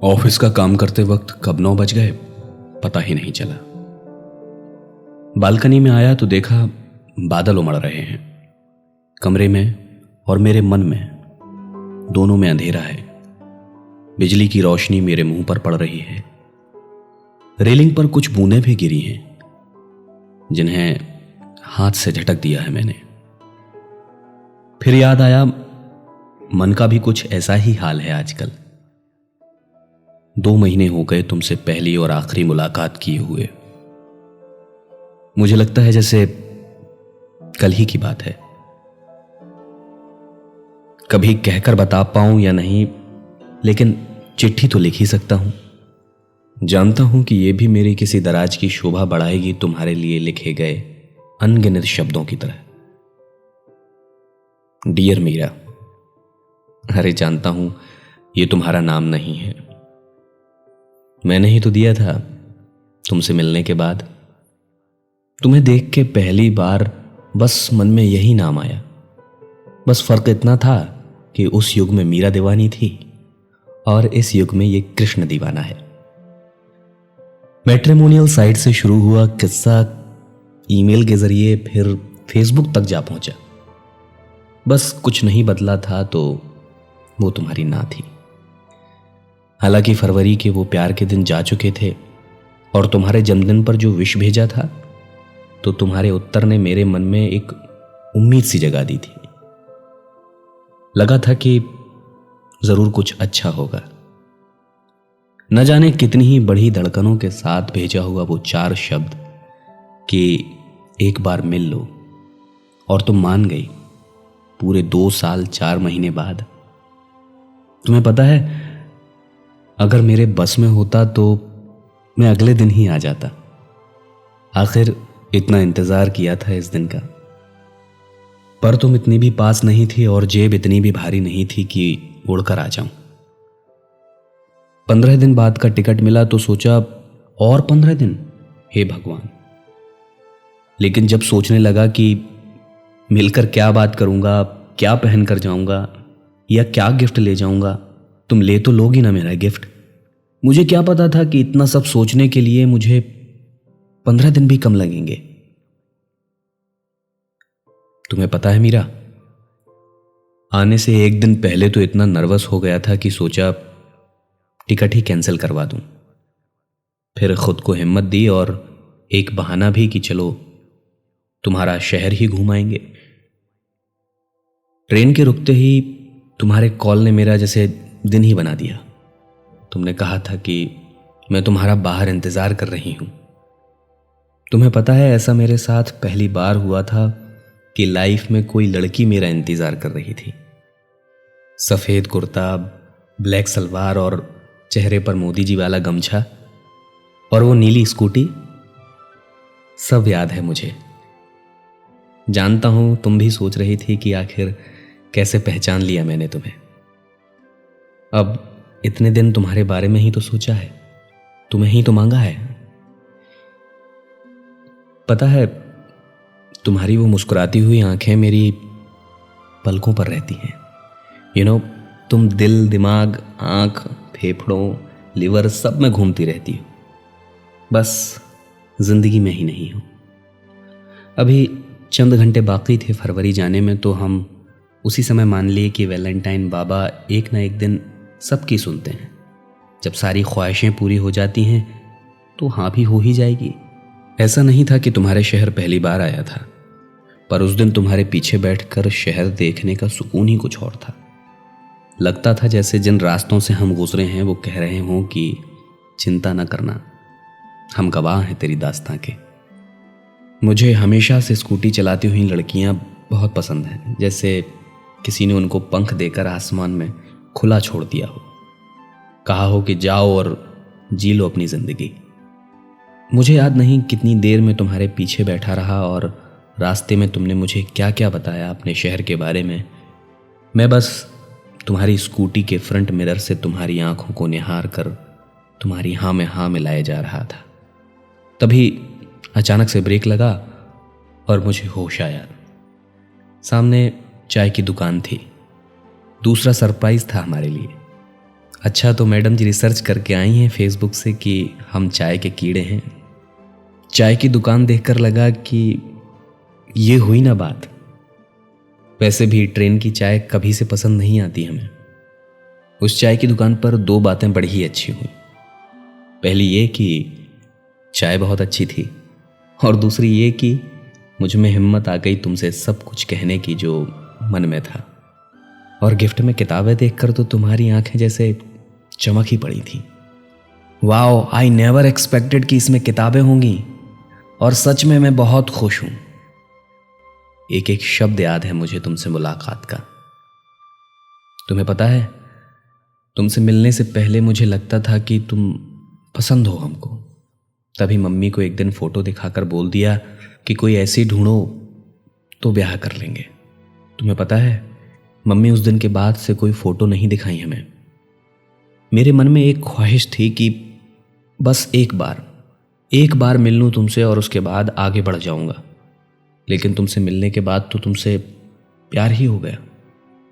Office का काम करते वक्त कब 9 बज गए पता ही नहीं चला। बालकनी में आया तो देखा बादल उमड़ रहे हैं। कमरे में और मेरे मन में दोनों में अंधेरा है। बिजली की रोशनी मेरे मुंह पर पड़ रही है। रेलिंग पर कुछ बूंदें भी गिरी हैं जिन्हें हाथ से झटक दिया है मैंने। फिर याद आया मन का भी कुछ ऐसा ही हाल है आजकल। 2 महीने हो गए तुमसे पहली और आखिरी मुलाकात किए हुए। मुझे लगता है जैसे कल ही की बात है। कभी कहकर बता पाऊं या नहीं, लेकिन चिट्ठी तो लिख ही सकता हूं। जानता हूं कि यह भी मेरी किसी दराज की शोभा बढ़ाएगी तुम्हारे लिए लिखे गए अनगिनत शब्दों की तरह। डियर मीरा। अरे जानता हूं यह तुम्हारा नाम नहीं है, मैंने ही तो दिया था तुमसे मिलने के बाद। तुम्हें देख के पहली बार बस मन में यही नाम आया। बस फर्क इतना था कि उस युग में मीरा दीवानी थी और इस युग में ये कृष्ण दीवाना है। मैट्रिमोनियल साइट से शुरू हुआ किस्सा ईमेल के जरिए फिर फेसबुक तक जा पहुंचा। बस कुछ नहीं बदला था तो वो तुम्हारी ना थी। हालांकि फरवरी के वो प्यार के दिन जा चुके थे और तुम्हारे जन्मदिन पर जो विश भेजा था तो तुम्हारे उत्तर ने मेरे मन में एक उम्मीद सी जगा दी थी। लगा था कि जरूर कुछ अच्छा होगा। न जाने कितनी ही बड़ी धड़कनों के साथ भेजा हुआ वो 4 शब्द कि एक बार मिल लो, और तुम मान गई पूरे 2 साल 4 महीने बाद। तुम्हें पता है, अगर मेरे बस में होता तो मैं अगले दिन ही आ जाता। आखिर इतना इंतजार किया था इस दिन का। पर तुम इतनी भी पास नहीं थी और जेब इतनी भी भारी नहीं थी कि उड़कर आ जाऊं। 15 दिन बाद का टिकट मिला तो सोचा और 15 दिन, हे भगवान। लेकिन जब सोचने लगा कि मिलकर क्या बात करूंगा, क्या पहन कर जाऊंगा या क्या गिफ्ट ले जाऊंगा, तुम ले तो लोगी ना मेरा गिफ्ट। मुझे क्या पता था कि इतना सब सोचने के लिए मुझे 15 दिन भी कम लगेंगे। तुम्हें पता है मीरा, आने से 1 दिन पहले तो इतना नर्वस हो गया था कि सोचा टिकट ही कैंसिल करवा दूं। फिर खुद को हिम्मत दी और एक बहाना भी कि चलो तुम्हारा शहर ही घुमाएंगे। ट्रेन के रुकते ही तुम्हारे कॉल ने मेरा जैसे दिन ही बना दिया। तुमने कहा था कि मैं तुम्हारा बाहर इंतजार कर रही हूं। तुम्हें पता है, ऐसा मेरे साथ पहली बार हुआ था कि लाइफ में कोई लड़की मेरा इंतजार कर रही थी। सफेद कुर्ता, ब्लैक सलवार और चेहरे पर मोदी जी वाला गमछा और वो नीली स्कूटी, सब याद है मुझे। जानता हूं तुम भी सोच रही थी कि आखिर कैसे पहचान लिया मैंने तुम्हें। अब इतने दिन तुम्हारे बारे में ही तो सोचा है, तुम्हें ही तो मांगा है। पता है, तुम्हारी वो मुस्कुराती हुई आंखें मेरी पलकों पर रहती हैं। तुम दिल, दिमाग, आंख, फेफड़ों, लिवर सब में घूमती रहती हो, बस जिंदगी में ही नहीं हो। अभी चंद घंटे बाकी थे फरवरी जाने में, तो हम उसी समय मान लिए कि वैलेंटाइन बाबा एक ना एक दिन सबकी सुनते हैं। जब सारी ख्वाहिशें पूरी हो जाती हैं तो हाँ भी हो ही जाएगी। ऐसा नहीं था कि तुम्हारे शहर पहली बार आया था, पर उस दिन तुम्हारे पीछे बैठकर शहर देखने का सुकून ही कुछ और था। लगता था जैसे जिन रास्तों से हम गुजरे हैं वो कह रहे हों कि चिंता न करना, हम गवाह हैं तेरी दास्तां के। मुझे हमेशा से स्कूटी चलाती हुई लड़कियां बहुत पसंद हैं, जैसे किसी ने उनको पंख देकर आसमान में खुला छोड़ दिया हो, कहा हो कि जाओ और जी लो अपनी जिंदगी। मुझे याद नहीं कितनी देर में तुम्हारे पीछे बैठा रहा और रास्ते में तुमने मुझे क्या क्या बताया अपने शहर के बारे में। मैं बस तुम्हारी स्कूटी के फ्रंट मिरर से तुम्हारी आंखों को निहार कर तुम्हारी हाँ में हाँ मिलाए जा रहा था। तभी अचानक से ब्रेक लगा और मुझे होश आया। सामने चाय की दुकान थी। दूसरा सरप्राइज था हमारे लिए। अच्छा, तो मैडम जी रिसर्च करके आई हैं फेसबुक से कि हम चाय के कीड़े हैं। चाय की दुकान देखकर लगा कि ये हुई ना बात। वैसे भी ट्रेन की चाय कभी से पसंद नहीं आती हमें। उस चाय की दुकान पर 2 बातें बड़ी ही अच्छी हुई। पहली ये कि चाय बहुत अच्छी थी, और दूसरी ये कि मुझ में हिम्मत आ गई तुमसे सब कुछ कहने की जो मन में था। और गिफ्ट में किताबें देखकर तो तुम्हारी आंखें जैसे चमक ही पड़ी थी। वाओ, आई नेवर एक्सपेक्टेड कि इसमें किताबें होंगी, और सच में मैं बहुत खुश हूं। एक एक शब्द याद है मुझे तुमसे मुलाकात का। तुम्हें पता है, तुमसे मिलने से पहले मुझे लगता था कि तुम पसंद हो हमको। तभी मम्मी को एक दिन फोटो दिखाकर बोल दिया कि कोई ऐसी ढूंढो तो ब्याह कर लेंगे। तुम्हें पता है, मम्मी उस दिन के बाद से कोई फोटो नहीं दिखाई हमें। मेरे मन में एक ख्वाहिश थी कि बस एक बार मिल लूं तुमसे और उसके बाद आगे बढ़ जाऊंगा। लेकिन तुमसे मिलने के बाद तो तुमसे प्यार ही हो गया।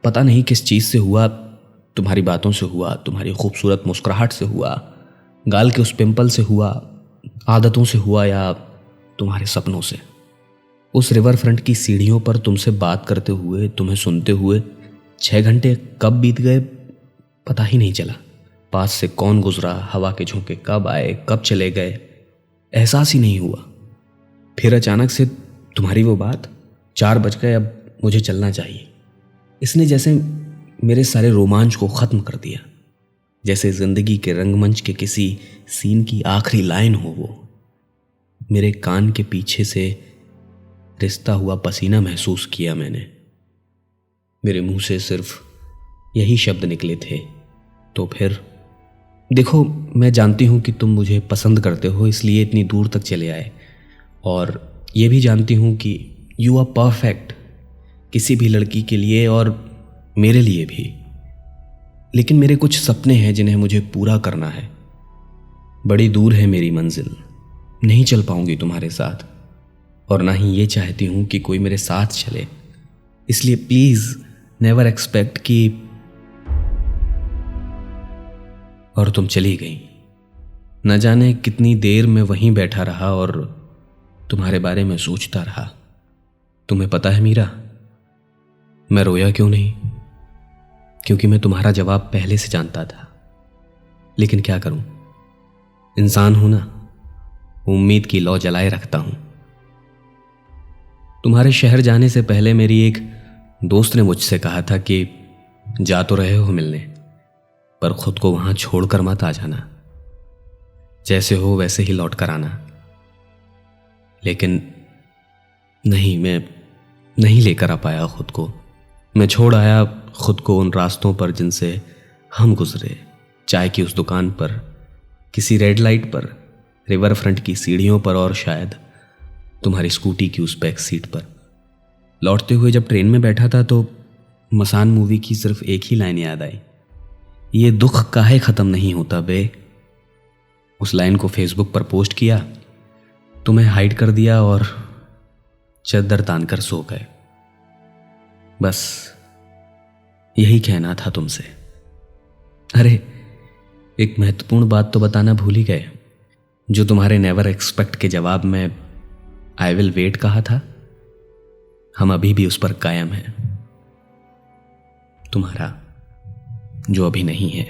पता नहीं किस चीज़ से हुआ, तुम्हारी बातों से हुआ, तुम्हारी खूबसूरत मुस्कुराहट से हुआ, गाल के उस पिंपल से हुआ, आदतों से हुआ, या तुम्हारे सपनों से। उस रिवर फ्रंट की सीढ़ियों पर तुमसे बात करते हुए, तुम्हें सुनते हुए 6 घंटे कब बीत गए पता ही नहीं चला। पास से कौन गुजरा, हवा के झोंके कब आए, कब चले गए, एहसास ही नहीं हुआ। फिर अचानक से तुम्हारी वो बात, 4 बज गए, अब मुझे चलना चाहिए। इसने जैसे मेरे सारे रोमांच को ख़त्म कर दिया। जैसे ज़िंदगी के रंगमंच के किसी सीन की आखिरी लाइन हो वो। मेरे कान के पीछे से रिसता हुआ पसीना महसूस किया मैंने। मेरे मुंह से सिर्फ यही शब्द निकले थे, तो फिर। देखो, मैं जानती हूं कि तुम मुझे पसंद करते हो, इसलिए इतनी दूर तक चले आए। और ये भी जानती हूं कि यू आर परफेक्ट किसी भी लड़की के लिए, और मेरे लिए भी। लेकिन मेरे कुछ सपने हैं जिन्हें मुझे पूरा करना है। बड़ी दूर है मेरी मंजिल, नहीं चल पाऊंगी तुम्हारे साथ, और ना ही ये चाहती हूं कि कोई मेरे साथ चले। इसलिए प्लीज नेवर एक्सपेक्ट कि। और तुम चली गई। न जाने कितनी देर मैं वहीं बैठा रहा और तुम्हारे बारे में सोचता रहा। तुम्हें पता है मीरा, मैं रोया क्यों नहीं? क्योंकि मैं तुम्हारा जवाब पहले से जानता था। लेकिन क्या करूं, इंसान हूं ना, उम्मीद की लौ जलाए रखता हूं। तुम्हारे शहर जाने से पहले मेरी एक दोस्त ने मुझसे कहा था कि जा तो रहे हो मिलने, पर खुद को वहां छोड़कर मत आ जाना, जैसे हो वैसे ही लौट कर आना। लेकिन नहीं, मैं नहीं लेकर आ पाया खुद को। मैं छोड़ आया खुद को उन रास्तों पर जिनसे हम गुजरे, चाय की उस दुकान पर, किसी रेड लाइट पर, रिवर फ्रंट की सीढ़ियों पर, और शायद तुम्हारी स्कूटी की उस बैक सीट पर। लौटते हुए जब ट्रेन में बैठा था तो मसान मूवी की सिर्फ एक ही लाइन याद आई, ये दुख काहे खत्म नहीं होता बे। उस लाइन को फेसबुक पर पोस्ट किया, तुम्हें हाइड कर दिया और चद्दर तान कर सो गए। बस यही कहना था तुमसे। अरे, एक महत्वपूर्ण बात तो बताना भूल ही गए। जो तुम्हारे नेवर एक्सपेक्ट के जवाब में आई विल वेट कहा था, हम अभी भी उस पर कायम हैं। तुम्हारा जो अभी नहीं है।